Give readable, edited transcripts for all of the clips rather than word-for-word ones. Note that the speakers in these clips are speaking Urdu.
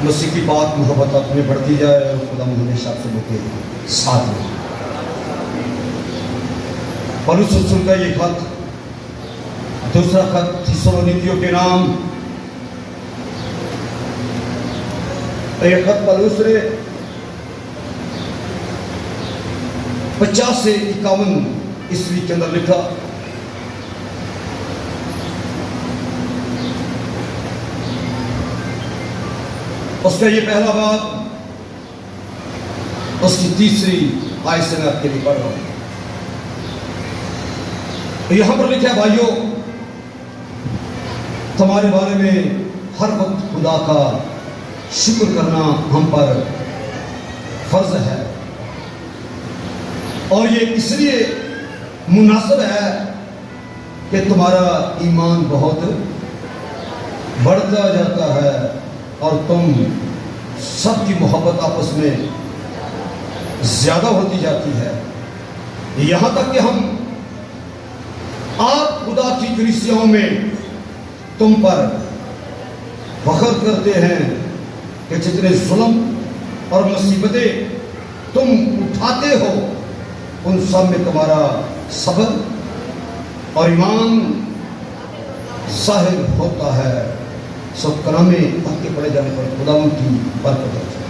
مسیح کی بات محبت آپ میں بڑھتی جائے اور خدا ہمیشہ آپ سب کے ساتھ میں۔ پولس رسول کا یہ خط، دوسرا خط تھیسالونیکیوں کے نام، یہ خط پولس نے 50 سے 51 عیسوی کے اندر لکھا۔ اس کا یہ پہلا باب، اس کی تیسری آیت سے میں آپ کے لیے پڑھ رہا ہوں۔ یہاں پر لکھا ہے، بھائیو تمہارے بارے میں ہر وقت خدا کا شکر کرنا ہم پر فرض ہے، اور یہ اس لیے مناسب ہے کہ تمہارا ایمان بہت بڑھتا جاتا ہے اور تم سب کی محبت آپس میں زیادہ ہوتی جاتی ہے، یہاں تک کہ ہم آپ خدا کی کلیسیاؤں میں تم پر فخر کرتے ہیں کہ جتنے ظلم اور مصیبتیں تم اٹھاتے ہو ان سب میں تمہارا صبر اور ایمان ظاہر ہوتا ہے۔ سب کلامے پڑھ کے پڑھے جانے پر خداوند کی برکت ہوتی ہے۔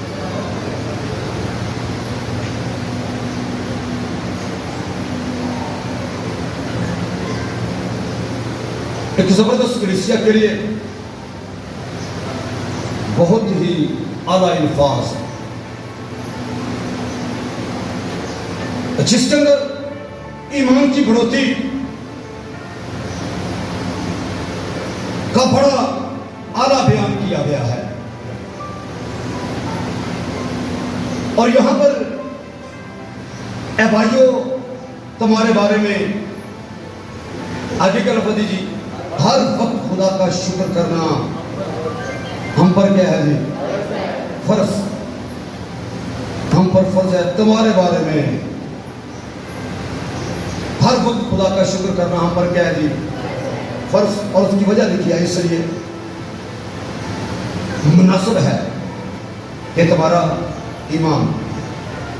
ایک زبردست کلیسیا کے لیے بہت ہی اعلیٰ الفاظ ہے، جس کے اندر ایمان کی بڑھوتری کا بڑا اعلیٰ بیان کیا گیا ہے۔ اور یہاں پر اے بھائیو تمہارے بارے میں آگے کا لفظ دیجیے، ہر وقت خدا کا شکر کرنا ہم پر کیا ہے جی؟ فرض، ہم پر فرض ہے تمہارے بارے میں ہر وقت خدا کا شکر کرنا ہم پر کیا ہے جی؟ فرض۔ اور اس کی وجہ لکھی ہے، اس لیے مناسب ہے کہ تمہارا ایمان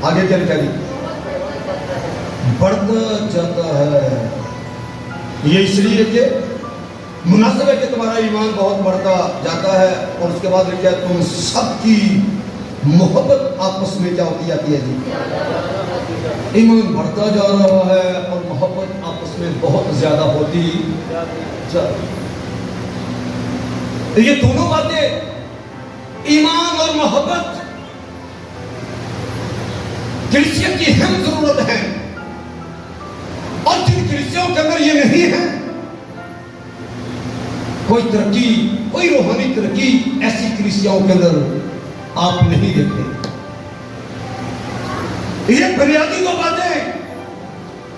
آگے کیا لکھا جی؟ بڑھتا جاتا ہے۔ یہ اس لیے کہ مناسب ہے کہ تمہارا ایمان بہت بڑھتا جاتا ہے، اور اس کے بعد لکھا ہے تم سب کی محبت آپس میں کیا ہوتی جاتی ہے جی؟ ایمان بڑھتا جا رہا ہے اور محبت آپس میں بہت زیادہ ہوتی جاتی ہے۔ یہ دونوں باتیں، ایمان اور محبت، کلیسیا کی اہم ضرورت ہے، اور جن کلیسیوں کے اندر یہ نہیں ہے، کوئی ترقی، کوئی روحانی ترقی ایسی کلیسیاؤں کے اندر آپ نہیں دیکھتے۔ یہ بنیادی دو باتیں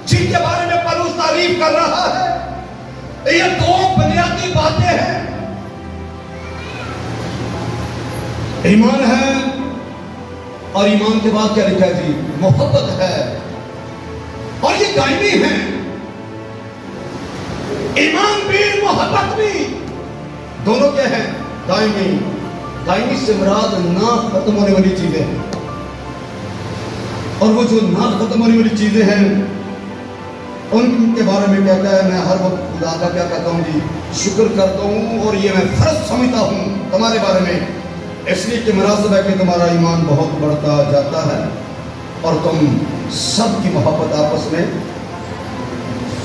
جن کے بارے میں پولس تعریف کر رہا ہے، یہ دو بنیادی باتیں ہیں، ایمان ہے، اور ایمان کے بعد کیا لکھا ہے جی؟ محبت ہے، اور یہ دائمی ہے۔ ایمان بھی محبت بھی دونوں کیا ہیں؟ دائمی۔ دائمی سے مراد نہ ختم ہونے والی چیزیں ہیں، اور وہ جو نہ ختم ہونے والی چیزیں ہیں ان کے بارے میں کہتا ہے، میں ہر وقت خدا کا کیا کہتا ہوں جی؟ شکر کرتا ہوں، اور یہ میں فرض سمجھتا ہوں تمہارے بارے میں، اس لیے کہ مناسب ہے کہ تمہارا ایمان بہت بڑھتا جاتا ہے اور تم سب کی محبت آپس میں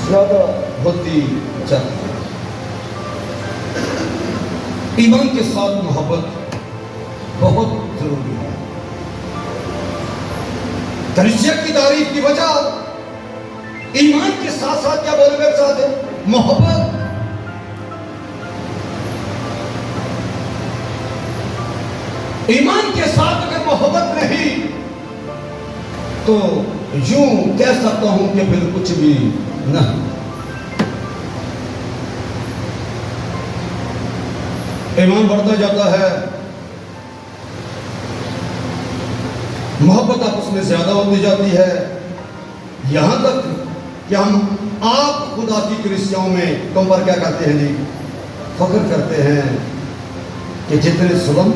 زیادہ ہوتی جاتی ہے۔ ایمان کے ساتھ محبت بہت ضروری ہے۔ کلیسیا کی تعریف کی وجہ ایمان کے ساتھ ساتھ کیا بولے میرے ساتھ ہے؟ محبت۔ ایمان کے ساتھ اگر محبت نہیں تو یوں کہہ سکتا ہوں کہ پھر کچھ بھی نہیں۔ ایمان بڑھتا جاتا ہے، محبت آپس میں زیادہ ہوتی جاتی ہے، یہاں تک کہ ہم آپ خدا کی کلیسیاؤں میں تم پر کیا کرتے ہیں جی؟ فخر کرتے ہیں کہ جتنے ظلم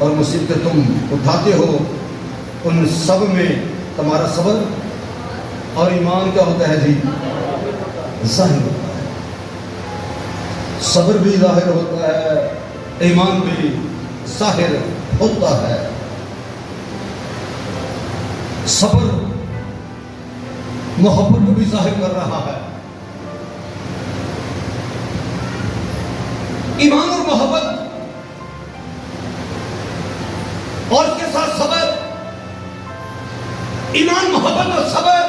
اور مصیبتیں تم اٹھاتے ہو، ان سب میں تمہارا صبر اور ایمان کیا ہوتا ہے جی؟ ظاہر ہوتا ہے۔ صبر بھی ظاہر ہوتا ہے، ایمان بھی ظاہر ہوتا ہے۔ صبر محبت کو بھی ظاہر کر رہا ہے، ایمان اور محبت اور اس کے ساتھ صبر، ایمان محبت اور صبر،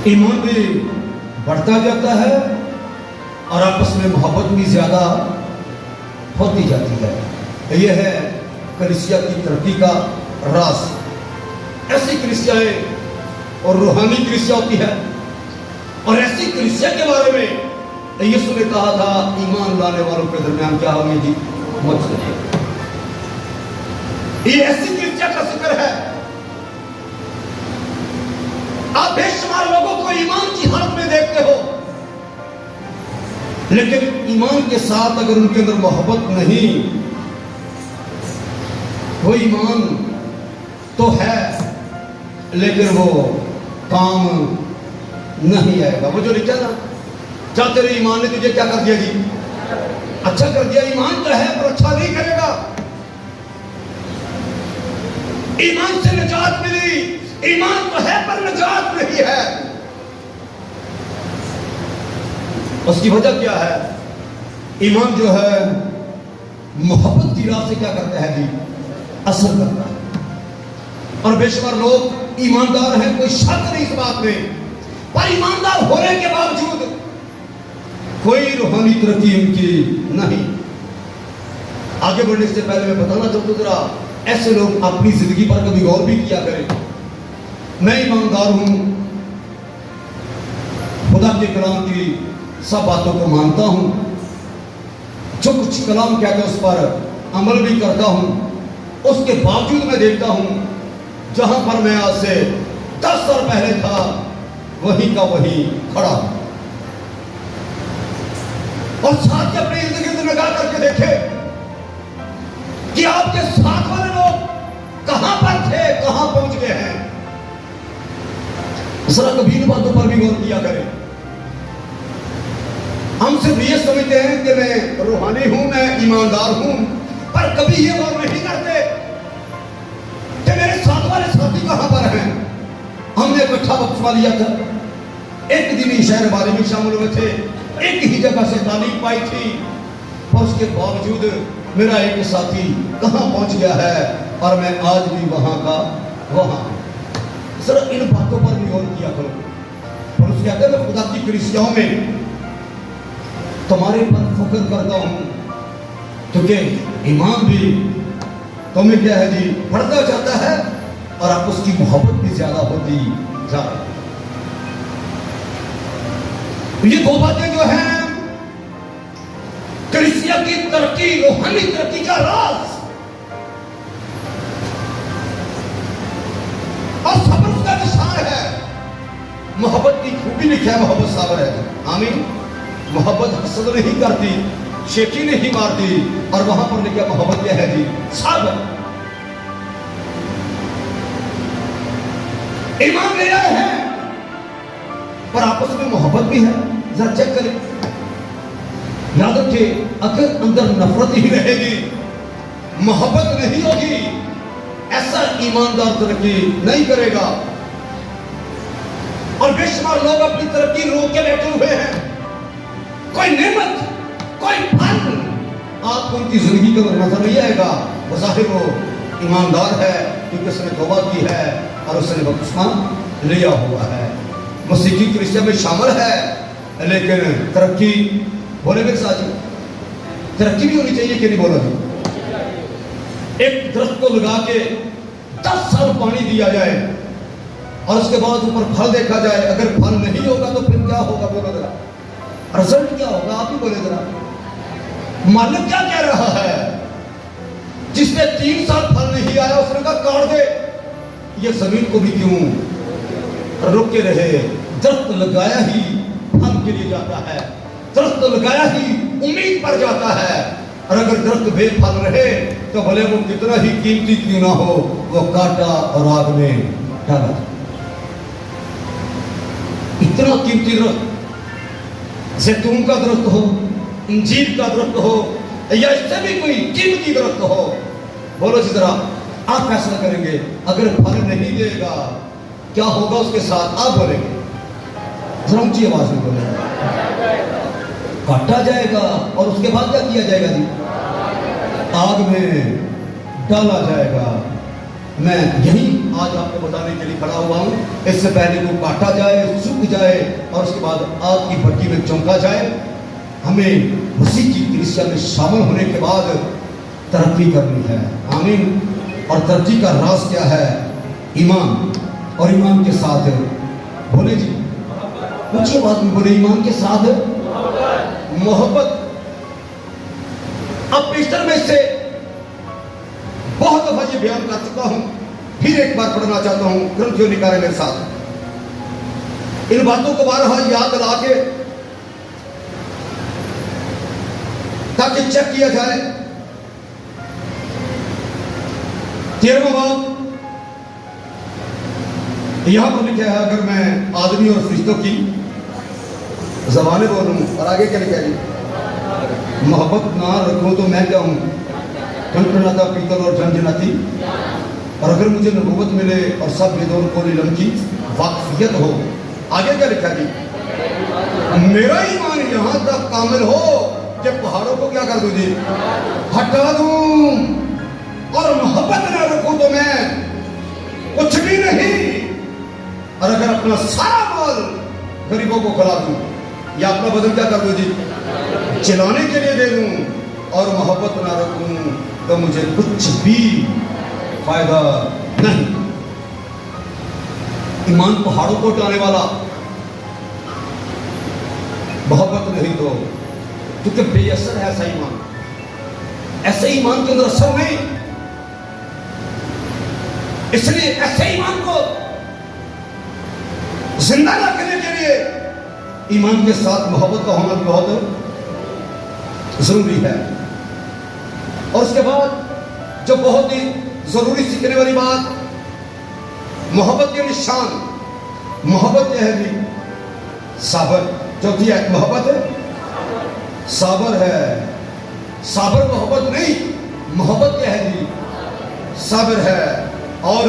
ایمان بھی بڑھتا جاتا ہے اور آپس میں محبت بھی زیادہ ہوتی جاتی ہے۔ یہ ہے کلیسیا کی ترقی کا راز۔ ایسی کلیسیاں اور روحانی کلیسیا ہوتی ہے، اور ایسی کلیسیا کے بارے میں یسوع نے کہا تھا ایمان لانے والوں کے درمیان کیا ہوگی جی؟ مجلس۔ یہ ایسی کلیسیا کا ذکر ہے، آپ بے شمار لوگوں کو ایمان کی حالت میں دیکھتے ہو، لیکن ایمان کے ساتھ اگر ان کے اندر محبت نہیں، وہ ایمان تو ہے لیکن وہ کام نہیں آئے گا۔ وہ جو لکھا نا، کیا تیرے ایمان نے تجھے کیا کر دیا جی؟ اچھا کر دیا۔ ایمان تو ہے پر اچھا نہیں کرے گا۔ ایمان سے نجات ملی، ایمان تو ہے پر نجات نہیں ہے۔ اس کی وجہ کیا ہے؟ ایمان جو ہے محبت کی راہ سے کیا کرتا ہے جی؟ اثر کرتا ہے۔ اور بے شمار لوگ ایماندار ہیں، کوئی شک نہیں اس بات میں، پر ایماندار ہونے کے باوجود کوئی روحانی ترقی ان کی نہیں۔ آگے بڑھنے سے پہلے میں بتانا چاہتا ہوں، ذرا ایسے لوگ اپنی زندگی پر کبھی غور بھی کیا کریں۔ میں ایماندار ہوں، خدا کے کلام کی سب باتوں کو مانتا ہوں، جو کچھ کلام کہتا ہے اس پر عمل بھی کرتا ہوں، اس کے باوجود میں دیکھتا ہوں جہاں پر میں آج سے 10 سال پہلے تھا وہیں کا وہیں کھڑا ہوں۔ اور ساتھ ہی اپنے ارد گرد نگاہ کر کے دیکھے کہ آپ کے ساتھ والے لوگ کہاں پر تھے، کہاں پہنچ گئے ہیں۔ ذرا کبھی ان باتوں پر بھی غور کیا کریں۔ ہم صرف یہ سمجھتے ہیں کہ میں روحانی ہوں، میں ایماندار ہوں، پر کبھی یہ غور نہیں کرتے کہ میرے ساتھ والے ساتھی کہاں پر ہیں۔ ہم نے اکٹھا بپتسمہ لیا تھا، ایک دن ہی شہر بارے میں شامل ہوئے تھے، ایک ہی جگہ سے تعلیم پائی تھی، اور اس کے باوجود میرا ایک ساتھی کہاں پہنچ گیا ہے اور میں آج بھی وہاں کا وہاں۔ ذرا ان باتوں پر بھی غور کیا کرو۔ اور اس کہتے ہیں میں خدا کی کلیسیاؤں میں تمہارے پر فخر کرتا ہوں، کیونکہ ایمان بھی تمہیں کیا ہے جی؟ بڑھتا جاتا ہے اور آپ اس کی محبت بھی زیادہ ہوتی جا رہی ہے۔ یہ دو باتیں جو ہیں کلیسیا کی ترقی، روحانی ترقی کا راز، اور صبر اس کا نشان ہے۔ محبت کی خوبی لکھا ہے محبت صابر ہے۔ آمین۔ محبت حسد نہیں کرتی، شیخی نہیں مارتی، اور وہاں پر لکھا محبت کیا ہے جی؟ صابر۔ ایمان لے آئے ہیں پر آپس میں محبت بھی ہے۔ ذرا چیک کریں، یاد رکھیں اگر اندر نفرت ہی رہے گی، محبت نہیں ہوگی، ایسا ایماندار ترقی نہیں کرے گا۔ اور بے شمار لوگ اپنی ترقی روک کے بیٹھے ہوئے ہیں، کوئی نعمت، کوئی پھل آپ کو ان کی زندگی کا نظر نہیں آئے گا۔ بظاہر وہ ایماندار ہے کیونکہ اس نے توبہ کی ہے اور اس نے بپتسمہ لیا ہوا ہے، مسیحی کلیسیا میں شامل ہے، لیکن ترقی بولے میرے ساتھ ترقی بھی ہونی چاہیے کہ نہیں بولا جی؟ ایک درخت کو لگا کے 10 سال پانی دیا جائے اور اس کے بعد اوپر پھل دیکھا جائے، اگر پھل نہیں ہوگا تو پھر کیا ہوگا؟ بولو ذرا، رزلٹ کیا ہوگا؟ آپ ہی بولے ذرا۔ مالک کیا کہہ رہا ہے؟ جس نے 3 سال پھل نہیں آیا اس نے کہا کاٹ دے۔ یہ زمین کو بھی کیوں رک کے رہے؟ درخت لگایا ہی پھل کے لیے جاتا ہے، درخت لگایا ہی امید پر جاتا ہے، اور اگر درخت بے پھل رہے تو بھلے وہ کتنا ہی قیمتی کیوں نہ ہو، وہ کاٹا اور آگ میں ڈالا جائے۔ اتنا قیمتی درخت، زیتون کا درخت ہو، انجیر کا درخت ہو، یا اس سے بھی کوئی قیمتی درخت ہو، بولو جس طرح آپ فیصلہ کریں گے اگر پھل نہیں دے گا کیا ہوگا اس کے ساتھ؟ آپ بولیں گے، ذرا اونچی آواز میں بولیں گے، کاٹا جائے گا اور اس کے بعد کیا کیا جائے گا جی؟ آگ میں ڈالا جائے گا۔ میں یہی آج آپ کو بتانے کے لیے کھڑا ہوا ہوں، اس سے پہلے وہ کاٹا جائے، سوکھ جائے اور اس کے بعد آگ کی بھٹی میں چونکا جائے، ہمیں مسیح کی کلیسیا میں شامل ہونے کے بعد ترقی کرنی ہے۔ آمین۔ اور ترقی کا راز کیا ہے؟ ایمان، اور ایمان کے ساتھ بولے جی اونچی آواز میں بولے، ایمان کے ساتھ محبت۔ اب پیشتر میں سے بہت دفعہ یہ بیان کر چکا ہوں، پھر ایک بار پڑھنا چاہتا ہوں، گرنتھیوں نکالے میرے ساتھ، ان باتوں کو بارہا یاد لا کے تاکہ چیک کیا جائے۔ 13واں باب یہاں پر لکھا ہے، اگر میں آدمی اور فرشتوں کی زبانیں بولوں، اور آگے کیا لکھا ہے؟ محبت نہ رکھوں تو میں کیا ہوں؟ ٹنٹناتا پیتل اور جھنجھناتی۔ اور اگر مجھے نبوت ملے اور سب بدون کو علم کی واقفیت ہو، آگے کیا لکھا جی؟ میرا ایمان یہاں تک کامل ہو کہ پہاڑوں کو کیا کر دوں جی؟ ہٹا دوں، اور محبت نہ رکھوں تو میں کچھ بھی نہیں۔ اور اگر اپنا سارا مال غریبوں کو کھلا دوں، یا اپنا بدن کیا کر دوں جی؟ چلانے کے لیے دے دوں، اور محبت نہ رکھوں تو مجھے کچھ بھی فائدہ نہیں۔ ایمان پہاڑوں کو اٹھانے والا، محبت نہیں تو کیونکہ بے اثر ہے ایسا ایمان، ایسے ایمان کے اندر اثر نہیں، اس لیے ایسے ایمان کو زندہ رکھنے کے لیے ایمان کے ساتھ محبت کا ہونا بھی بہت ضروری ہے۔ اور اس کے بعد جو بہت ہی ضروری سیکھنے والی بات، محبت کے نشان۔ محبت کیا ہے جی؟ صبر۔ چوتھی ہے محبت صبر ہے۔ صبر محبت نہیں، محبت کیا ہے جی؟ صبر ہے۔ اور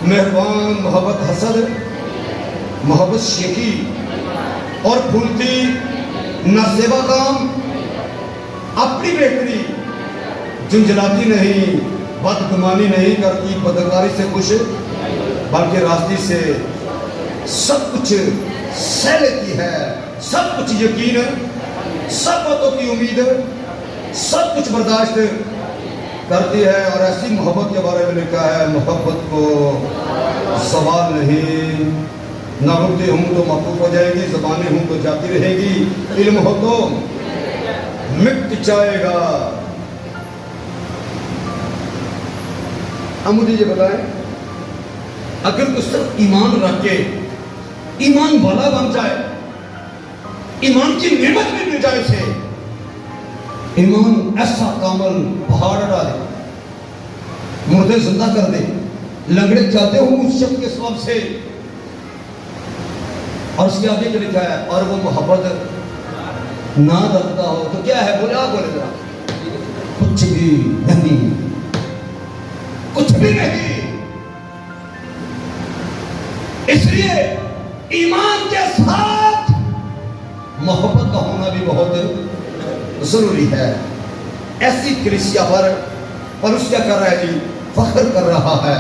مہربان، محبت حسد، محبت شیخی اور پھولتی نہ سیوا کام، اپنی بہتری، جنجلاتی نہیں، بدگمانی نہیں کرتی، بدکاری سے خوش بلکہ راستی سے سب کچھ سہ لیتی ہے، سب کچھ یقین، سب باتوں کی امید، سب کچھ برداشت کرتی ہے۔ اور ایسی محبت کے بارے میں لکھا ہے، محبت کو سوال نہیں، نہ رکتے ہوں تو موقوف ہو جائے گی، زبانیں ہوں تو جاتی رہے گی، علم ہو تو مٹ جائے گا۔ اب مجھے یہ بتائیں، اگر تو صرف ایمان رکھ کے ایمان والا بن جائے، ایمان کی نعمت میں مل جائے اسے، ایمان ایسا کامل پہاڑ ڈالے، مردے زندہ کر دے، لنگڑے چلتے ہوں اس شخص کے سبب سے، اور اس کے آگے جو لکھا ہے، اور وہ محبت نہ رکھتا ہو تو کیا ہے؟ بولے آپ بولے ذرا، کچھ بھی نہیں، کچھ بھی نہیں۔ اس لیے ایمان کے ساتھ محبت کا ہونا بھی بہت ضروری ہے۔ ایسی کلیسیا پر پولس کیا کر رہا ہے جی؟ فخر کر رہا ہے۔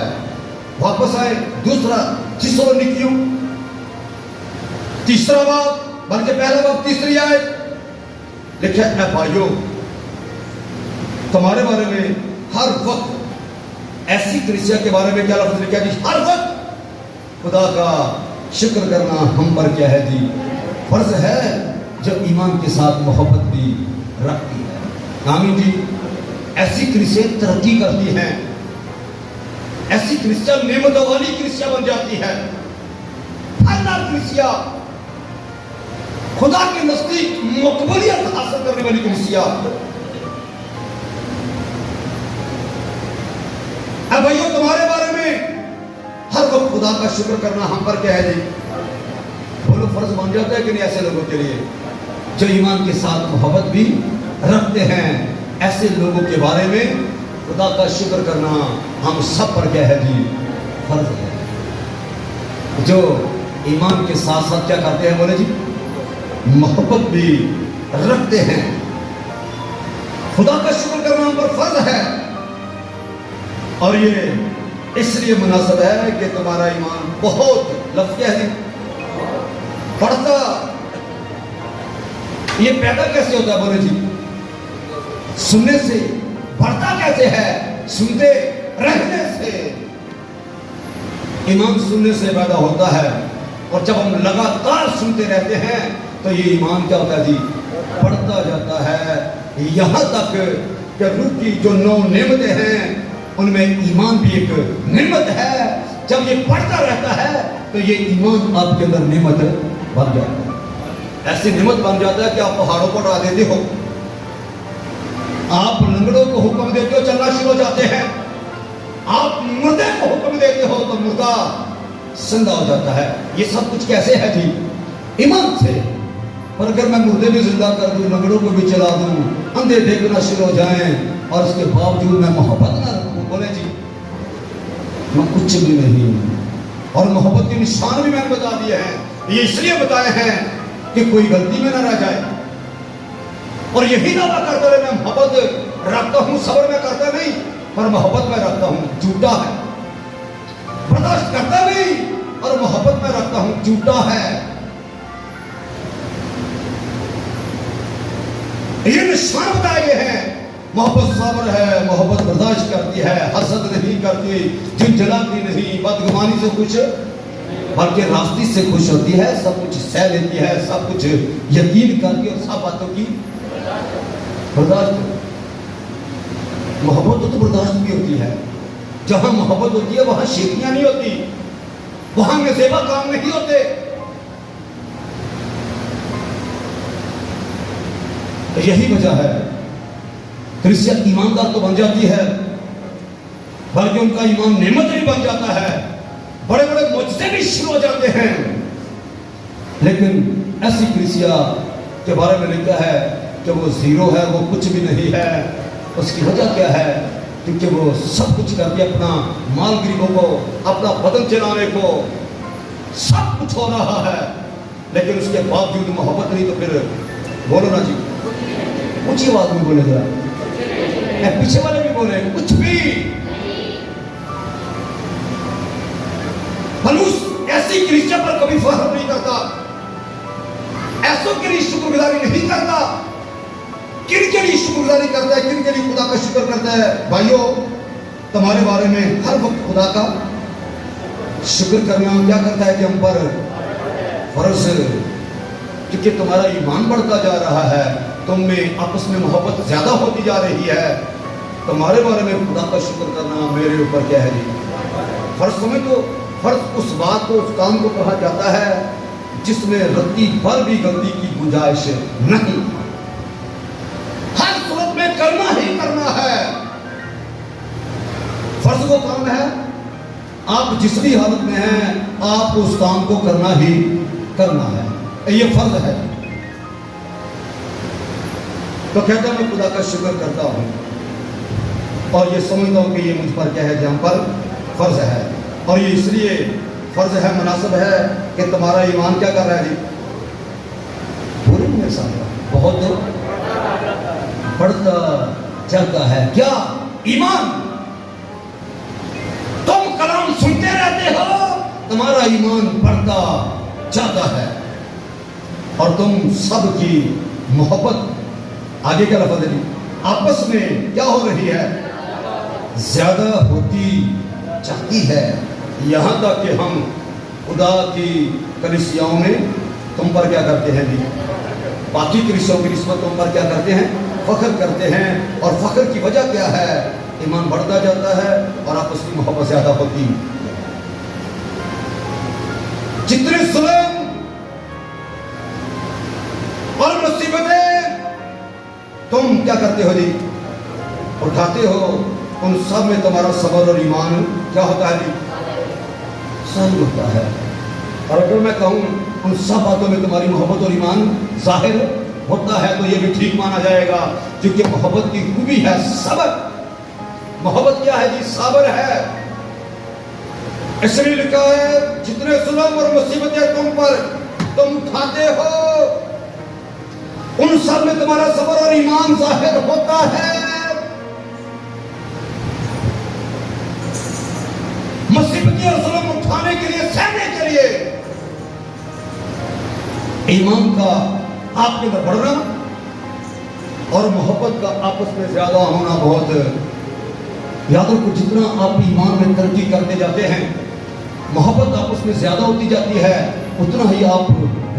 واپس آئے دوسرا تھیسالونیکیوں تیسرا باب، بلکہ پہلا باب تیسری آیت، لکھا ہے، اے بھائیو تمہارے بارے میں ہر وقت، ایسی کلیسیا کے بارے میں کیا لفظ لکھا ہے جی؟ ہر وقت خدا کا شکر کرنا ہم پر کیا ہے جی؟ فرض ہے، جب ایمان کے ساتھ محبت بھی رکھتی ہے۔ آمین جی۔ ایسی کلیسیا ترقی کرتی ہیں، ایسی کلیسیا نعمتوں والی کلیسیا بن جاتی ہے۔ پھلدار کلیسیا، خدا کے نزدیک مقبولیت حاصل کرنے والی کلیسیا. اے بھائیو، تمہارے بارے میں ہر وقت خدا کا شکر کرنا ہم پر کیا ہے جی؟ بولو، فرض بن جاتا ہے کہ نہیں ایسے لوگوں کے لیے جو ایمان کے ساتھ محبت بھی رکھتے ہیں؟ ایسے لوگوں کے بارے میں خدا کا شکر کرنا ہم سب پر کیا ہے جی؟ فرض ہے. جو ایمان کے ساتھ ساتھ کیا کرتے ہیں؟ بولے جی، محبت بھی رکھتے ہیں. خدا کا شکر کرنا ہم پر فرض ہے. اور یہ اس لیے مناسب ہے کہ تمہارا ایمان بہت لفظ کیا ہے بڑھتا. یہ پیدا کیسے ہوتا ہے؟ بولے جی، سننے سے. بڑھتا کیسے ہے؟ سنتے رہنے سے. ایمان سننے سے پیدا ہوتا ہے، اور جب ہم لگاتار سنتے رہتے ہیں تو یہ ایمان کیا ہوتا ہے جی؟ بڑھتا جاتا ہے، یہاں تک کہ روح کی جو 9 نعمتیں ہیں ان میں ایمان بھی ایک نعمت ہے. جب یہ بڑھتا رہتا ہے تو یہ ایمان آپ کے اندر نعمت بن جاتا ہے. ایسی نعمت بن جاتا ہے کہ آپ پہاڑوں کو اڑا دیتے ہو، آپ لنگڑوں کو حکم دیتے ہو چلنا شروع ہو جاتے ہیں، آپ مردے کو حکم دیتے ہو تو مردہ زندہ ہو جاتا ہے. یہ سب کچھ کیسے ہے جی؟ ایمان سے. اور اگر میں مردے بھی زندہ کر دوں، لنگڑوں کو بھی چلا دوں، اندھے دیکھنا شروع ہو جائیں، اور اس کے باوجود میں محبت نہ رکھوں، بولے جی میں کچھ بھی نہیں. اور محبت کے نشان بھی میں نے بتا دیے ہیں. یہ اس لیے بتائے ہیں کہ کوئی غلطی میں نہ رہ جائے. اور یہی دعویٰ کرتا رہے میں محبت رکھتا ہوں، صبر میں کرتا نہیں، پر محبت میں رکھتا ہوں، جھوٹا ہے. برداشت کرتا نہیں اور محبت میں رکھتا ہوں، جھوٹا ہے. یہ نشان بتائے گئے ہیں. محبت صبر ہے، محبت برداشت کرتی ہے، حسد نہیں کرتی، جن جلاتی نہیں، بدگمانی سے خوش بلکہ راستی سے خوش ہوتی ہے، سب کچھ سہ لیتی ہے، سب کچھ یقین کرتی ہے، اور سب باتوں کی برداشت. محبت تو برداشت بھی ہوتی ہے. جہاں محبت ہوتی ہے وہاں شیخیاں نہیں ہوتی، وہاں نزیبہ کام نہیں ہوتے. یہی وجہ ہے کلیسیا ایماندار تو بن جاتی ہے، بلکہ ان کا ایمان نعمت بھی بن جاتا ہے، بڑے بڑے معجزے بھی شروع ہو جاتے ہیں. لیکن ایسی کلیسیا کے بارے میں لکھا ہے کہ وہ زیرو ہے، وہ کچھ بھی نہیں ہے. اس کی وجہ کیا ہے؟ کیونکہ وہ سب کچھ کرتی ہے، اپنا مال غریبوں کو، اپنا بدن چلانے کو، سب کچھ ہو رہا ہے، لیکن اس کے باوجود محبت نہیں. تو پھر بولو نا جی، اونچی آواز میں بولے ذرا، پیچھے والے بھی بولے کچھ بھی. پلوس ایسی کلیسیا پر کبھی فخر نہیں کرتا، ایسوں کے لیے شکر گزاری نہیں کرتا. کن کے لیے شکر گزاری کرتا ہے؟ کن کے لیے خدا کا شکر کرتا ہے؟ بھائیو، تمہارے بارے میں ہر وقت خدا کا شکر کرنا کیا کرتا ہے کہ ہم پر فرض. کیونکہ تمہارا ایمان بڑھتا جا رہا ہے، تم میں آپس میں محبت زیادہ ہوتی جا رہی ہے. تمہارے بارے میں خدا کا شکر کرنا میرے اوپر کیا ہے جی؟ فرض. سمجھ تو فرض اس بات کو، اس کام کو کہا جاتا ہے جس میں رتی بھر بھی غلطی کی گنجائش نہیں. ہر صورت میں کرنا ہی کرنا ہے. فرض وہ کام ہے، آپ جس بھی حالت میں ہیں آپ اس کام کو کرنا ہی کرنا ہے. یہ فرض ہے. تو کہتا ہوں میں خدا کا شکر کرتا ہوں اور یہ سمجھتا ہوں کہ یہ مجھ پر کیا ہے، جہاں پر فرض ہے. اور یہ اس لیے فرض ہے، مناسب ہے کہ تمہارا ایمان کیا کر رہا ہے جی؟ پورے میرے ساتھ بہت بڑھتا جاتا ہے. کیا ایمان؟ تم کلام سنتے رہتے ہو، تمہارا ایمان بڑھتا جاتا ہے، اور تم سب کی محبت، آگے کیا لفظ ہے جی؟ آپس میں کیا ہو رہی ہے؟ زیادہ ہوتی جاتی ہے. یہاں تک کہ ہم خدا کی کلیسیاؤں میں تم پر کیا کرتے ہیں جی؟ باقی کلیسیاؤں کی نسبت تم پر کیا کرتے ہیں؟ فخر کرتے ہیں. اور فخر کی وجہ کیا ہے؟ ایمان بڑھتا جاتا ہے اور آپس کی محبت زیادہ ہوتی. جتنے ظلم اور مصیبتیں تم کیا کرتے ہو جی؟ اٹھاتے ہو، ان سب میں تمہارا صبر اور ایمان کیا ہوتا ہے جی؟ ظاہر ہوتا ہے۔ اور اگر میں کہوں ان سب باتوں میں تمہاری محبت اور ایمان ظاہر ہوتا ہے تو یہ بھی ٹھیک مانا جائے گا، کیونکہ محبت کی خوبی ہے صبر۔ محبت کیا ہے جی؟ صبر ہے۔ اس لیے لکھا ہے جتنے ظلم اور مصیبتیں تم اٹھاتے ہو، ان سب میں تمہارا صبر اور ایمان ظاہر ہوتا ہے۔ مصیبتیں اور ظلم اٹھانے کے لیے، سہنے کے لیے ایمان کا آپ کے اندر بڑھنا اور محبت کا آپس میں زیادہ ہونا بہت، یاد رکھو جتنا آپ ایمان میں ترقی کرتے جاتے ہیں، محبت آپس میں زیادہ ہوتی جاتی ہے، اتنا ہی آپ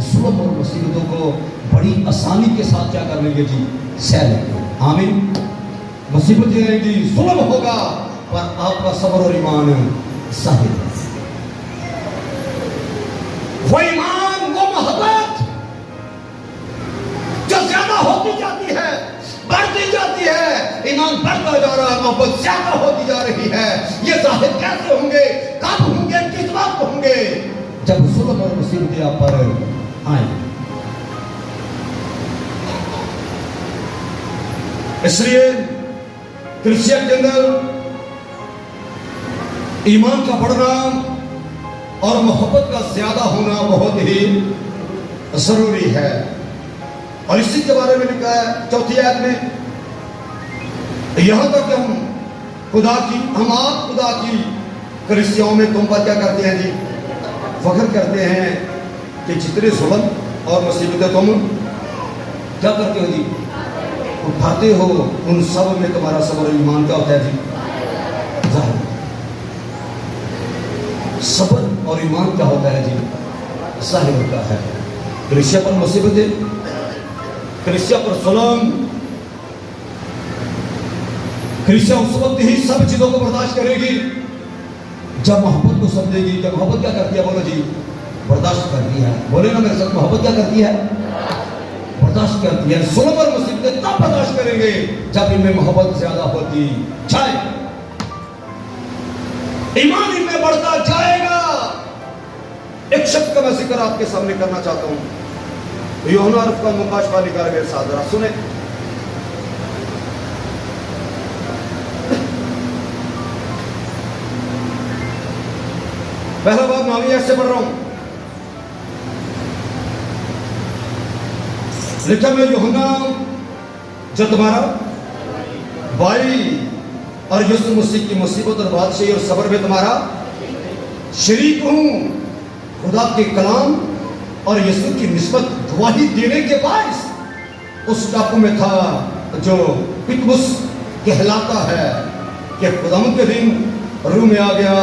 ظلم اور مصیبتوں کو بڑی آسانی کے ساتھ کیا کر لیں گے جی؟ سہ لیں گے۔ آمین۔ مصیبتیں آئیں گی، ظلم ہوگا، پر آپ کا صبر اور ایمان ظاہر ہے۔ وہ ایمان، وہ محبت جو زیادہ ہوتی جاتی ہے، بڑھتی جاتی ہے، ایمان بڑھتا جا رہا ہے، محبت زیادہ ہوتی جا رہی ہے، یہ ظاہر کیسے ہوں گے؟ کب ہوں گے؟ کس وقت ہوں گے؟ جب ظلم اور مصیبتیں آپ پر آئیں۔ اس لیے کلیسیا کے اندر ایمان کا بڑھنا اور محبت کا زیادہ ہونا بہت ہی ضروری ہے۔ اور اسی کے بارے میں لکھا ہے 4 آیت میں، یہاں تک کہ ہم آپ خدا کی کلیسیاؤں میں تم پر کیا کرتے ہیں جی؟ فخر کرتے ہیں کہ جتنے ظلم اور مصیبتیں تم کیا کرتے ہو جی؟ اٹھاتے ہو، ان سب میں تمہارا صبر و ایمان کیا ہوتا ہے جی؟ ظاہر۔ صبر اور ایمان کیا ہوتا ہے جی؟ ظاہر ہوتا ہے۔ کلیسیا پر مصیبتیں، کلیسیا پر ظلم، کلیسیا اس وقت ہی سب چیزوں کو برداشت کرے گی جب محبت کو سمجھے گی۔ جب محبت کیا کرتی ہے؟ بولو جی، برداشت کرتی ہے۔ بولے نا میرے ساتھ، محبت کیا کرتی ہے؟ برداشت کرتی ہے۔ ظلم اور مصیبتیں تب برداشت کریں گے جب ان میں محبت زیادہ ہوتی جائے، ایمان ان میں بڑھتا جائے گا۔ ایک شخص کا میں ذکر آپ کے سامنے کرنا چاہتا ہوں، یوحنا عرف کا مکاشفہ نکال میرے ساتھ ذرا سنیں۔ پہلا باب میں ایسے پڑھ رہا ہوں، لکھا میں یوحنا جو تمہارا بھائی اور یسوع مسیح کی مصیبت اور بادشاہی اور صبر میں تمہارا شریک ہوں، خدا کے کلام اور یسوع کی نسبت گواہی دینے کے باعث اس ٹاپو میں تھا جو پتمس کہلاتا ہے، کہ خداوند کے دن روح میں آ گیا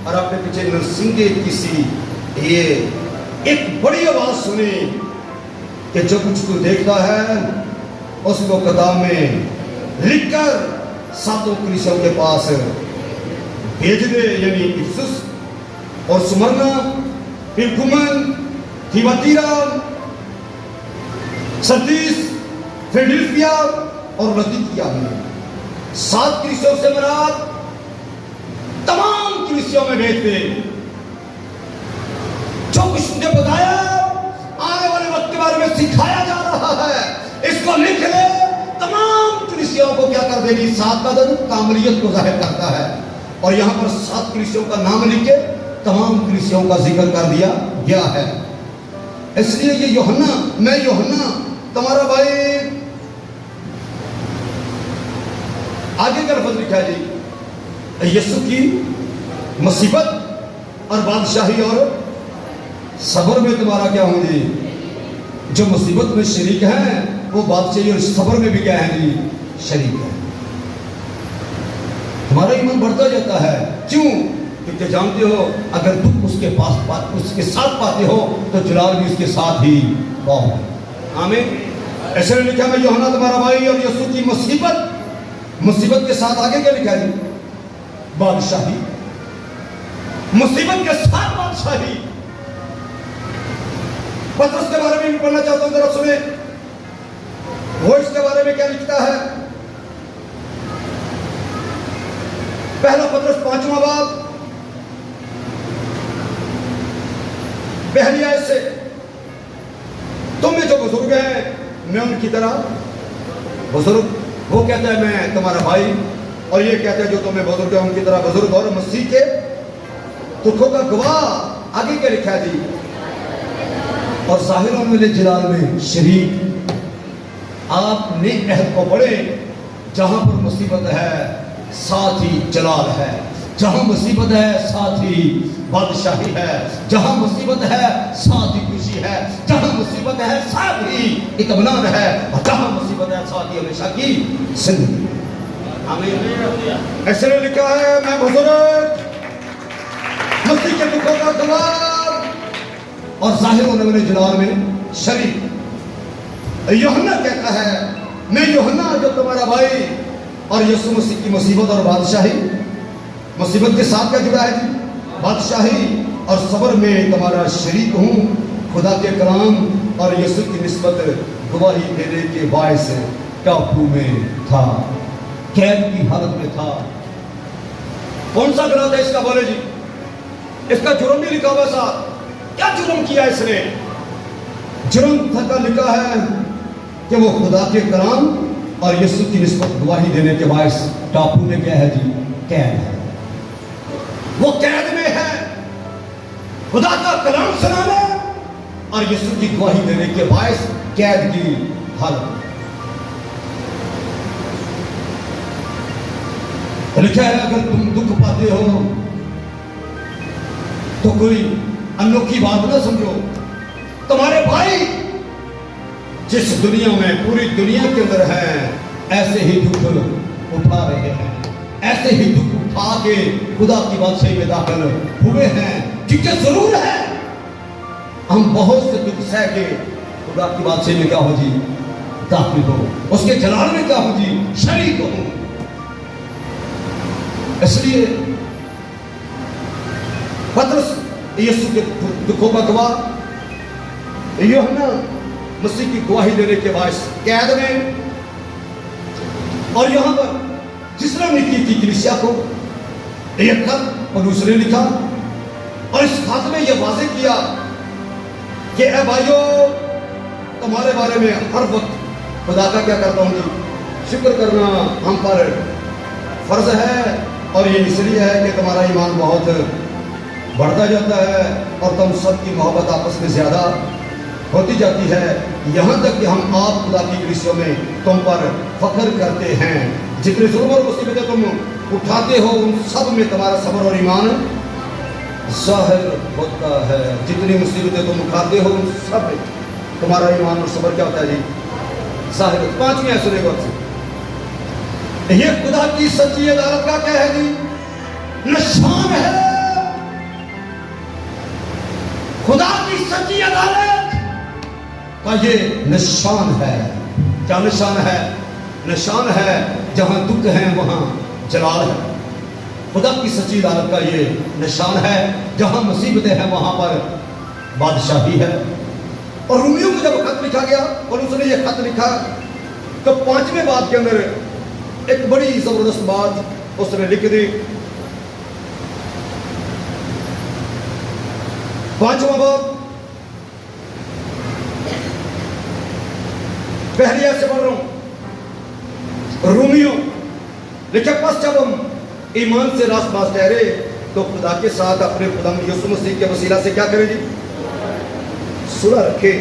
اور اپنے پیچھے نرسنگے کسی یہ ایک بڑی آواز سنی کہ جو کچھ تو دیکھتا ہے اس کو کتاب میں لکھ کر 7 کلیسیوں کے پاس بھیج دے، یعنی افسس اور سمرنا، پرگمن، تھیاتیرا، سردیس، فیلڈلفیا اور لدیکیا میں 7 کلیسیوں سے مراد تمام کلیسیوں میں بھیج دے۔ جو کچھ مجھے بتایا آنے والے وقت کے بارے میں سکھایا جا رہا ہے، اس کو لکھ لے۔ تمام کلیسیوں کو کیا کر دے گی؟ 7 کا عدد کاملیت کو ظاہر کرتا ہے، اور یہاں پر 7 کلیسیوں کا نام لکھ کے تمام کلیسیوں کا ذکر کر دیا گیا ہے۔ اس لیے یہ یوحنا، میں یوحنا تمہارا بھائی، آگے کا لفظ لکھا ہے جی، یسوع کی مصیبت اور بادشاہی اور صبر میں تمہارا کیا ہوں جی؟ جو مصیبت میں شریک ہیں وہ بادشاہی اور صبر میں بھی کیا ہے جی؟ شریک ہے۔ تمہارا ایمان بڑھتا جاتا ہے، کیوں؟ کیونکہ جانتے ہو اگر دکھ اس کے پاس اس کے ساتھ پاتے ہو تو جلال بھی اس کے ساتھ ہی پاؤ۔ آمین۔ ایسے لکھا میں یوحنا تمہارا بھائی اور یسوع کی مصیبت کے ساتھ آگے کیا لکھا ہے؟ بادشاہی، مصیبت کے ساتھ بادشاہی۔ پترس کے بارے میں بھی پڑھنا چاہتا ہوں، ذرا سنیں۔ وہ اس کے بارے میں کیا لکھتا ہے؟ پہلا پطرس 5واں باب پہلی آیت سے، تم میں جو بزرگ ہیں میں ان کی طرح بزرگ، وہ کہتا ہے میں تمہارا بھائی، اور یہ کہتا ہے جو تمہیں بزرگ ہے ان کی طرح بزرگ، اور مسیح کے دکھوں کا گواہ، آگے کیا لکھا ہے جی؟ اور ظاہر ہونے جلال میں شریک۔ آپ نئے عہد کو پڑھیں، جہاں پر مصیبت ہے ساتھ ہی جلال ہے، جہاں مصیبت ہے ساتھ ہی بادشاہی ہے، جہاں مصیبت ہے ساتھ ہی خوشی ہے، جہاں مصیبت ہے ساتھ ہی اطمینان ہے، اور جہاں مصیبت ہے ساتھ ہی ہمیشہ کی زندگی۔ آمین۔ ایسے نے لکھا ہے میں بزرگ، مسیح کے دکھوں کا گواہ، اور ظاہر ہونے والے جلال میں شریک۔ یوحنا کہتا ہے میں یوحنا جو تمہارا بھائی اور یسوع مسیح کی مصیبت اور بادشاہی، مصیبت کے ساتھ کیا جڑا ہے جی؟ بادشاہی اور صبر میں تمہارا شریک ہوں، خدا کے کلام اور یسوع کی نسبت گواہی دینے کے باعث ٹاپو میں تھا، قید کی حالت میں تھا۔ کون سا گناہ تھا اس کا؟ بولے جی، اس کا جرم بھی لکھا ہوا تھا۔ کیا جرم کیا اس نے؟ جرم تھا کا لکھا ہے کہ وہ خدا کے کلام اور یسوع کی نسبت گواہی دینے کے باعث ٹاپو میں کیا ہے جی؟ قید ہے۔ وہ قید میں ہے، خدا کا کلام سنانے اور یسوع کی گواہی دینے کے باعث قید کی حالت۔ لکھا ہے اگر تم دکھ پاتے ہو تو کوئی انوکھی بات نہ سمجھو، تمہارے بھائی جس دنیا میں پوری دنیا کے اندر ہیں ایسے ہی دکھ اٹھا رہے ہیں، ایسے ہی دکھ اٹھا کے خدا کی بادشاہی میں داخل ہوئے ہیں، کیونکہ ضرور ہے ہم بہت سے دکھ سہ کے خدا کی بادشاہی میں کیا ہو جی؟ داخل ہو، اس کے جلال میں کیا ہو جی؟ شریک ہو۔ اس لیے پطرس یسوع کے دکھوں کا گواہ، یوحنا مسیح کی گواہی دینے کے باعث قید میں، اور یہاں پر جس نے نکی کی کلیسیا کو ایک خط پولس نے لکھا، اور اس خط میں یہ واضح کیا کہ اے بھائیو تمہارے بارے میں ہر وقت خدا کا کیا کرتا ہوں جی؟ شکر کرنا ہم پر فرض ہے، اور یہ اس لیے ہے کہ تمہارا ایمان بہت بڑھتا جاتا ہے اور تم سب کی محبت آپس میں زیادہ ہوتی جاتی ہے، یہاں تک کہ ہم آپ خدا کی کلیسیوں میں تم پر فخر کرتے ہیں۔ جتنے ظلم اور مصیبتیں تم اٹھاتے ہو ان سب میں تمہارا صبر اور ایمان ظاہر ہوتا ہے۔ جتنی مصیبتیں تم اٹھاتے ہو ان سب میں تمہارا ایمان اور صبر کیا ہوتا ہے جی؟ ظاہر ہوتا ہے۔ پانچویں آیت سنیں گے یہ خدا کی سچی عدالت کا کیا ہے جی؟ نشان ہے۔ خدا کی سچی عدالت کا یہ نشان ہے۔ کیا نشان ہے؟ نشان ہے جہاں دکھ ہے وہاں جلال ہے۔ خدا کی سچی عدالت کا یہ نشان ہے، جہاں مصیبتیں ہیں وہاں پر بادشاہی ہے۔ اور رومیوں کو جب خط لکھا گیا اور اس نے یہ خط لکھا تو پانچویں باب کے اندر ایک بڑی زبردست بات اس نے لکھ دی۔ پانچواں باب پہلی آیت سے پڑھ رہا ہوں، رومیوں لکھے پس جب ہم ایمان سے راست باز ٹھہرے تو خدا کے ساتھ اپنے خدا یسوع مسیح کے وسیلہ سے کیا کریں جی؟ صلح رکھے،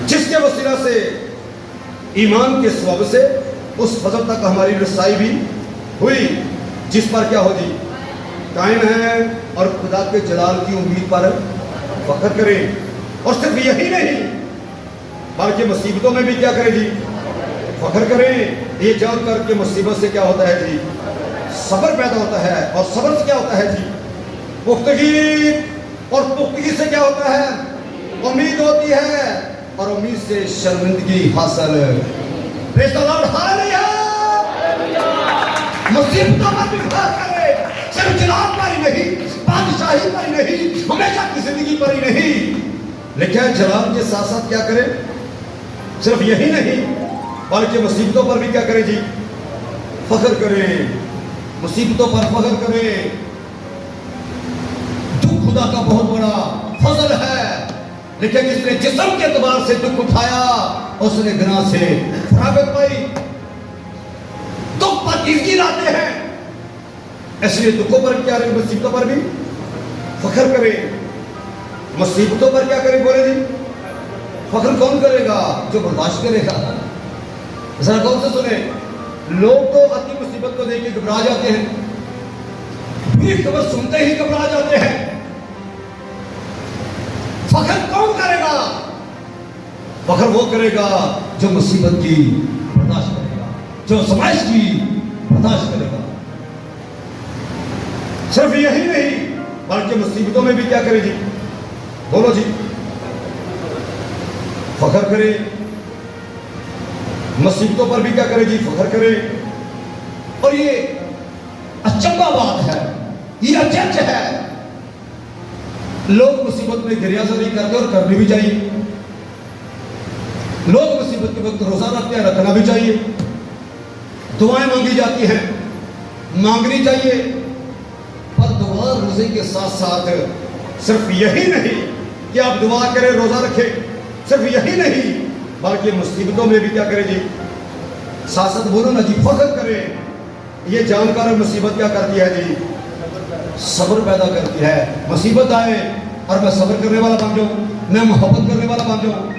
جس کے وسیلہ سے ایمان کے سبب سے اس فضل تک ہماری رسائی بھی ہوئی جس پر کیا ہو جی؟ قائم ہے، اور خدا کے جلال کی امید پر فخر کریں۔ اور صرف یہی نہیں بلکہ مصیبتوں میں بھی کیا کریں جی؟ فخر کریں، یہ جان کر کے مصیبت سے کیا ہوتا ہے جی؟ صبر پیدا ہوتا ہے، اور صبر سے کیا ہوتا ہے جی؟ پختگی، اور پختگی سے کیا ہوتا ہے؟ امید ہوتی ہے، اور امید سے شرمندگی حاصل۔ پریز دی لارڈ، ہاللویا۔ مصیبتوں پر بھی فخر کرے، صرف جلال پر ہی نہیں، بادشاہی پر ہی نہیں، ہمیشہ کی زندگی پر ہی نہیں، لکھا ہے جلال کے ساتھ ساتھ کیا کرے؟ صرف یہی نہیں بلکہ مصیبتوں پر بھی کیا کرے جی؟ فخر کرے، مصیبتوں پر فخر کرے۔ دکھ خدا کا بہت بڑا فضل ہے، لیکن جس نے جسم کے اعتبار سے دکھ اٹھایا اس نے گناہ سے فراغت پائی۔ دکھ پر تیزگی لاتے ہیں، اس لیے دکھوں پر کیا کرے؟ مصیبتوں پر بھی فخر کرے۔ مصیبتوں پر کیا کرے؟ بولے جی فخر کون کرے گا؟ جو برداشت کرے گا۔ ذرا غور سے سنیں، لوگ تو اپنی مصیبت کو دیکھ کے گھبرا جاتے ہیں، بری خبر سنتے ہی گھبرا جاتے ہیں۔ فخر کون کرے گا؟ فخر وہ کرے گا جو مصیبت کی برداشت کرے گا، جو آزمائش کی برداشت کرے گا۔ صرف یہی نہیں بلکہ مصیبتوں میں بھی کیا کرے جی؟ بولو جی فخر کرے۔ مصیبتوں پر بھی کیا کرے جی؟ فخر کرے۔ اور یہ اچنبھا بات ہے، یہ اچچ ہے۔ لوگ مصیبت میں گریہ زاری کرتے اور کرنی بھی چاہیے، لوگ مصیبت کے وقت روزہ رکھتے ہیں، رکھنا بھی چاہیے، دعائیں مانگی جاتی ہیں، مانگنی چاہیے۔ پر دعا روزے کے ساتھ ساتھ صرف یہی نہیں کہ آپ دعا کریں روزہ رکھیں، صرف یہی نہیں بلکہ مصیبتوں میں بھی کیا کرے جی؟ ساتھ ساتھ بولو نا جی فخر کرے۔ یہ جان کر مصیبت کیا کرتی ہے جی؟ صبر پیدا کرتی ہے۔ مصیبت آئے اور میں صبر کرنے والا بن جاؤں، میں محبت کرنے والا بن جاؤں،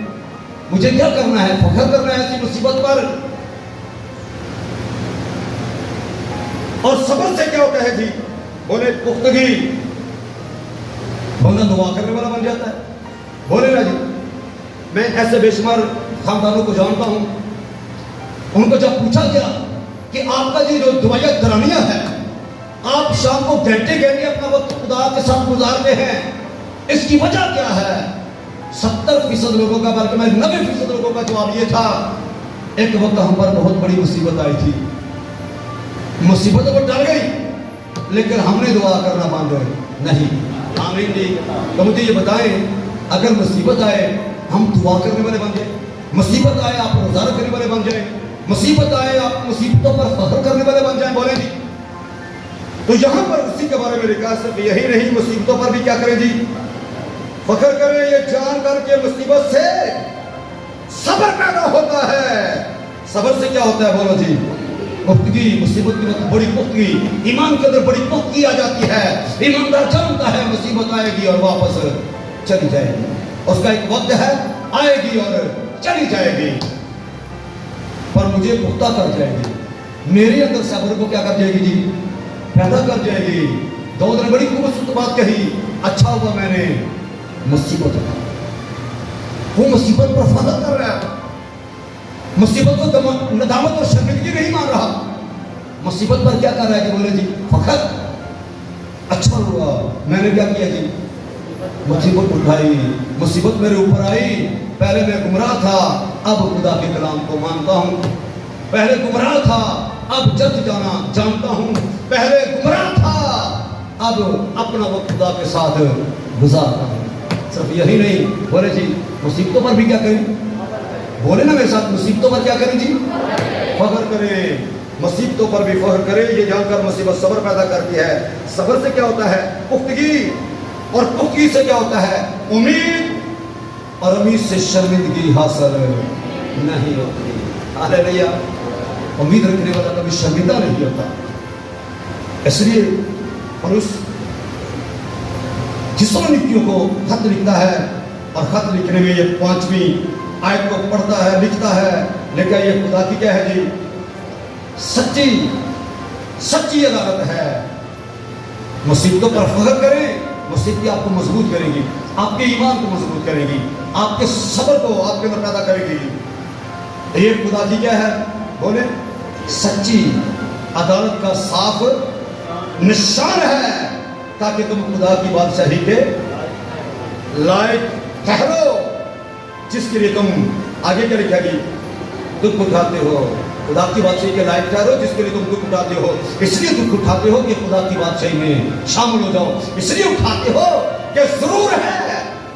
مجھے کیا کرنا ہے؟ فخر کرنا ہے ایسی مصیبت پر۔ اور صبر سے کیا ہوتا ہے جی؟ بولے پختگی، بندہ دعا کرنے والا بن جاتا ہے۔ بولے نا جی میں ایسے بے شمار خاندانوں کو جانتا ہوں، ان کو جب پوچھا گیا کہ آپ کا یہ جو دعائیہ کرانیہ ہے، آپ شام کو گھنٹے گھنٹے اپنا وقت خدا کے ساتھ گزارتے ہیں، اس کی وجہ کیا ہے؟ 70% لوگوں کا بلکہ میں 90% لوگوں کا جواب یہ تھا، ایک وقت ہم پر بہت بڑی مصیبت آئی تھی، مصیبت تو ڈر گئی لیکن ہم نے دعا کرنا بند ہوئے نہیں۔ آمین جی۔ تو مجھے یہ بتائیں، اگر مصیبت آئے ہم دعا کرنے والے بن جائیں، مصیبت آئے آپ روزہ رکھنے والے بن جائیں، مصیبت آئے آپ مصیبتوں پر فخر کرنے والے بن جائیں، بولیں جی۔ تو یہاں پر اسی کے بارے میں لکھا صرف یہی نہیں، مصیبتوں پر بھی کیا کریں جی؟ فخر کریں۔ یہ جان کر کے مصیبت سے صبر پیدا ہوتا ہے۔ صبر سے کیا ہوتا ہے؟ بولو جی پختگی۔ مصیبت کی بڑی پختگی، ایمان کے اندر بڑی پختگی آ جاتی ہے۔ ایماندار جانتا ہے مصیبت آئے گی اور واپس چلی جائے گی، اس کا ایک وقت ہے، آئے گی اور چلی جائے گی، پر مجھے پختہ کر جائے گی، میرے اندر صبر کو کیا کر جائے گی جی؟ پیدا کر جائے گی۔ داؤد نے بڑی خوبصورت بات کہی، اچھا ہوا میں نے مصیبت اٹھائی۔ وہ مصیبت پر فخر کر رہا ہے، مصیبت کو ندامت اور شرمندگی نہیں مان رہا، مصیبت پر کیا کر رہا ہے کہ بولے جی فخر۔ اچھا ہوا میں نے کیا کیا جی؟ مصیبت اٹھائی، مصیبت میرے اوپر آئی، پہلے میں گمراہ تھا اب خدا کے کلام کو مانتا ہوں، پہلے گمراہ تھا اب جد جانا جانتا ہوں، پہلے گمراہ تھا اب اپنا وقت خدا کے ساتھ گزارتا ہوں۔ صرف یہی نہیں، بولے جی مصیبتوں پر بھی کیا کریں؟ بولے نا میرے ساتھ، مصیبتوں پر کیا کریں جی؟ فخر کریں۔ مصیبتوں پر بھی فخر کریں۔ یہ جان کر مصیبت صبر پیدا کرتی ہے، صبر سے کیا ہوتا ہے؟ پختگی، اور پختگی سے کیا ہوتا ہے؟ امید، اور امید سے شرمندگی حاصل نہیں ہوتی۔ ہاللیلویا۔ امید رکھنے والا کبھی شرمندہ نہیں ہوتا۔ اس لیے پولس تھسلونیکیوں کو خط لکھتا ہے، اور خط لکھنے میں یہ 5ویں آیت کو پڑھتا ہے، لکھتا ہے، لیکن یہ خدا کی کیا ہے جی؟ سچی عدالت ہے۔ مصیبتوں پر فخر کریں، مصیبتیں آپ کو مضبوط کریں گی، آپ کے ایمان کو مضبوط کریں گی، آپ کے صبر کو آپ کے اندر پیدا کرے گی۔ یہ خدا کی کیا ہے؟ بولے سچی عدالت کا صاف نشان ہے، تاکہ تم خدا کی بادشاہی کے لائق ٹھہرو، جس کے لیے تم آگے کیا لکھا گی؟ دکھ اٹھاتے ہو۔ خدا کی بادشاہی کے لائق ٹھہرو جس کے لیے تم دکھ اٹھاتے ہو۔ اس لیے دکھ اٹھاتے ہو کہ خدا کی بادشاہی میں شامل ہو جاؤ، اس لیے اٹھاتے ہو کہ ضرور ہے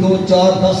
2, 4, 10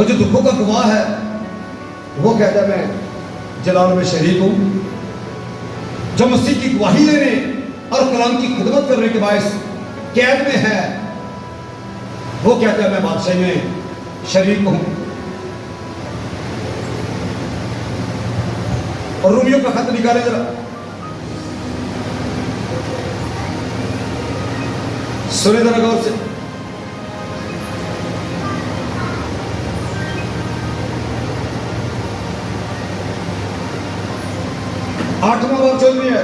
وہ جو دکھوں کا گواہ ہے وہ کہتا ہے میں جلال میں شریک ہوں، جو مسیح کی گواہی دینے اور کلام کی خدمت کرنے کے باعث قید میں ہے، وہ کہتا ہے میں بادشاہی میں شریک ہوں۔ اور رومیوں کا خط نکالے ذرا، سنیں ذرا غور سے، آٹھواں باب 14 ہے۔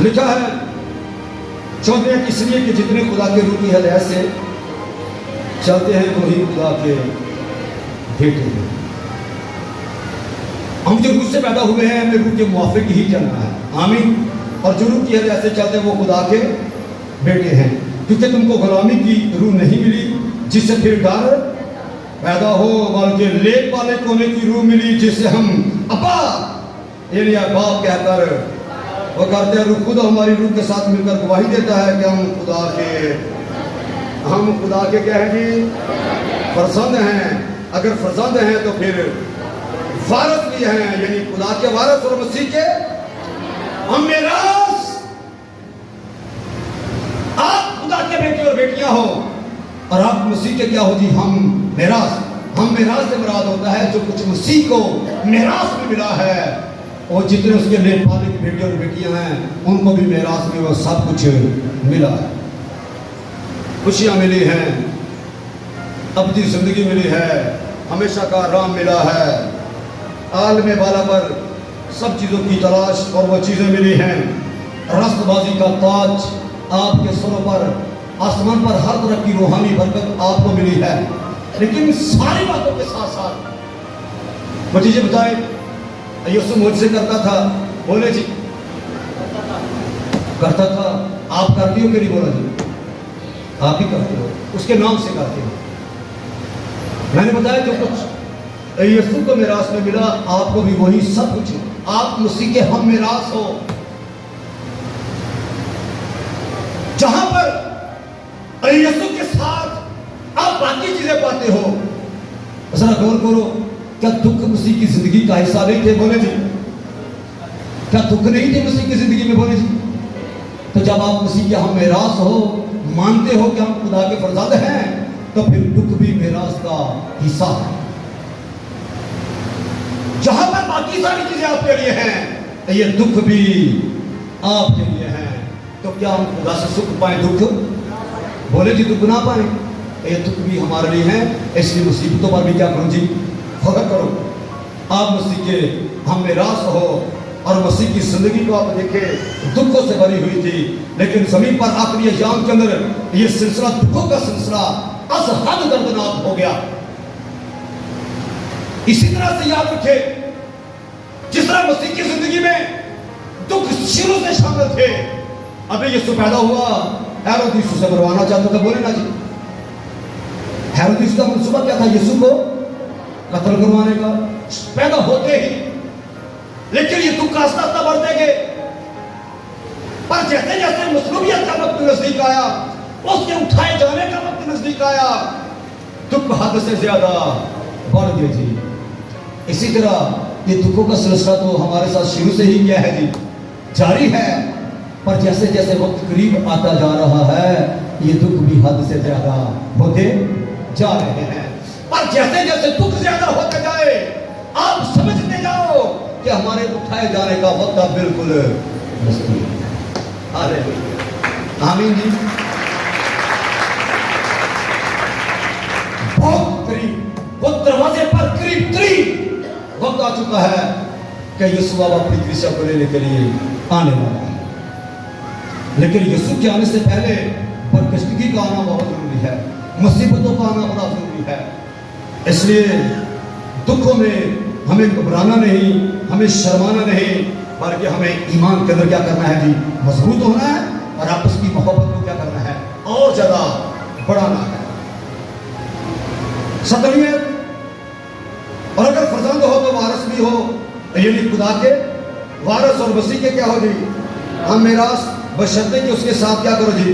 لکھا ہے 14 اس لیے کہ جتنے خدا کے روح کی ہدایت سے چلتے ہیں وہی خدا کے بیٹے ہیں۔ ہم جو روح سے پیدا ہوئے ہیں ہمیں روح کے موافق ہی چلنا ہے، آمین۔ اور جو روح کی ہدایت سے چلتے ہیں وہ خدا کے بیٹے ہیں، کیونکہ تم کو غلامی کی روح نہیں ملی جس سے پھر ڈر پیدا ہو، بلکہ لیپ والے کونے کی روح ملی جس سے ہم ابا یعنی باپ کہہ کر وہ کرتے ہیں۔ روح خود ہماری روح کے ساتھ مل کر گواہی دیتا ہے کہ ہم خدا کے کیا ہیں جی؟ فرزند ہیں۔ اگر فرزند ہیں تو پھر وارث بھی ہیں، یعنی خدا کے وارث اور مسیح کے ہم میراث۔ آپ خدا کے بیٹے اور بیٹیاں ہو اور آپ مسیح کے کیا ہو جی؟ ہم میراث۔ ہم میراث سے مراد ہوتا ہے جو کچھ مسیح کو میراث میں ملا ہے، اور جتنے اس کے لیے پالے کے بیٹے اور بیٹیاں ہیں ان کو بھی میراث میں وہ سب کچھ ملا ہے۔ خوشیاں ملی ہیں، ابدی زندگی ملی ہے، ہمیشہ کا آرام ملا ہے، عالم بالا پر سب چیزوں کی تلاش اور وہ چیزیں ملی ہیں۔ رست بازی کا تاج آپ کے سروں پر، آسمان پر ہر طرح کی روحانی برکت آپ کو ملی ہے۔ لیکن ساری باتوں کے ساتھ ساتھ مجھے یہ بتائیں، یوسف مجھ سے کرتا تھا، بولے جی کرتا تھا، آپ کرتی ہو کہ نہیں؟ بولا جی آپ ہی کرتے ہو، اس کے نام سے کرتے ہو۔ میں نے بتایا جو کچھ یسوع کو میراث میں ملا آپ کو بھی وہی سب کچھ، آپ مسیح کے ہم میراث ہو۔ جہاں پر یسوع کے ساتھ آپ باقی چیزیں پاتے ہو، ذرا غور کرو، کیا دکھ مسیح کی زندگی کا حصہ نہیں تھے؟ بولے جی کیا دکھ نہیں تھے مسیح کی زندگی میں؟ بولے جی تو جب آپ مسیح کے ہم میراث ہو، مانتے ہو کہ ہم خدا کے فرزند ہیں، تو پھر دکھ بھی میراث کا حصہ ہے۔ جہاں پر باقی ساری چیزیں آپ کے لیے ہیں، یہ دکھ بھی آپ کے لیے ہیں۔ تو کیا ہم خدا سے سکھ پائیں دکھ؟ بولے جی دکھ نہ پائیں، یہ دکھ بھی ہمارے لیے ہیں۔ اس لیے مصیبتوں پر بھی کیا کرو جی؟ فخر کرو۔ آپ مسیح کے ہم میراث ہو، اور مسیح کی زندگی کو آپ دیکھیں دکھوں سے بھری ہوئی تھی، لیکن زمین پر آخری ایام کے اندر یہ سلسلہ دکھوں کا سلسلہ از حد دردناک ہو گیا۔ اسی طرح سے یاد رکھے، جس طرح مسیح کی زندگی میں دکھ شروع سے شامل تھے، ابھی یسوع پیدا ہوا، ہیرودیس اسے مروانا چاہتا تھا۔ بولے نا جی ہیرودیس کا منصوبہ کیا تھا؟ یسوع کو قتل کروانے کا، پیدا ہوتے ہی۔ لیکن یہ دکھ آہستہ آہستہ بڑھتے گئے، پر جیسے جیسے مصلوبیت کا وقت نزدیک آیا، اس کے اٹھائے جانے کا وقت نزدیک آیا، دکھ حد سے زیادہ بڑھ گئے جی۔ اسی طرح یہ دکھوں کا سلسلہ تو ہمارے ساتھ شروع سے ہی کیا ہے جی؟ جاری ہے، پر جیسے جیسے وقت قریب آتا جا رہا ہے یہ دکھ بھی حد سے زیادہ ہوتے جا رہے ہیں۔ اور جیسے جیسے دکھ زیادہ ہوتے جائے آپ سمجھتے جاؤ کہ ہمارے اٹھائے جانے کا وقت بالکل نزدیک۔ آمین جی۔ بہت قریب، وہ دروازے پر قریب ترین وقت آ چکا ہے کہ یسوع اب اپنی کلیسیا کو لینے کے لیے آنے والا ہے۔ لیکن یسوع کے آنے سے پہلے برکشتگی کا آنا بہت ضروری ہے، مصیبتوں کا آنا بڑا ضروری ہے۔ اس لیے دکھوں میں ہمیں گھبرانا نہیں، ہمیں شرمانا نہیں، بلکہ ہمیں ایمان کے اندر کیا کرنا ہے جی؟ مضبوط ہونا ہے، اور آپس کی محبت کو کیا کرنا ہے؟ اور زیادہ بڑھانا ہے۔ ستویں، اور اگر فرزند ہو تو وارث بھی ہو، یعنی خدا کے وارث اور مسیح کے کیا ہو جی؟ ہم میراث، بشرطے کہ اس کے ساتھ کیا کرو جی؟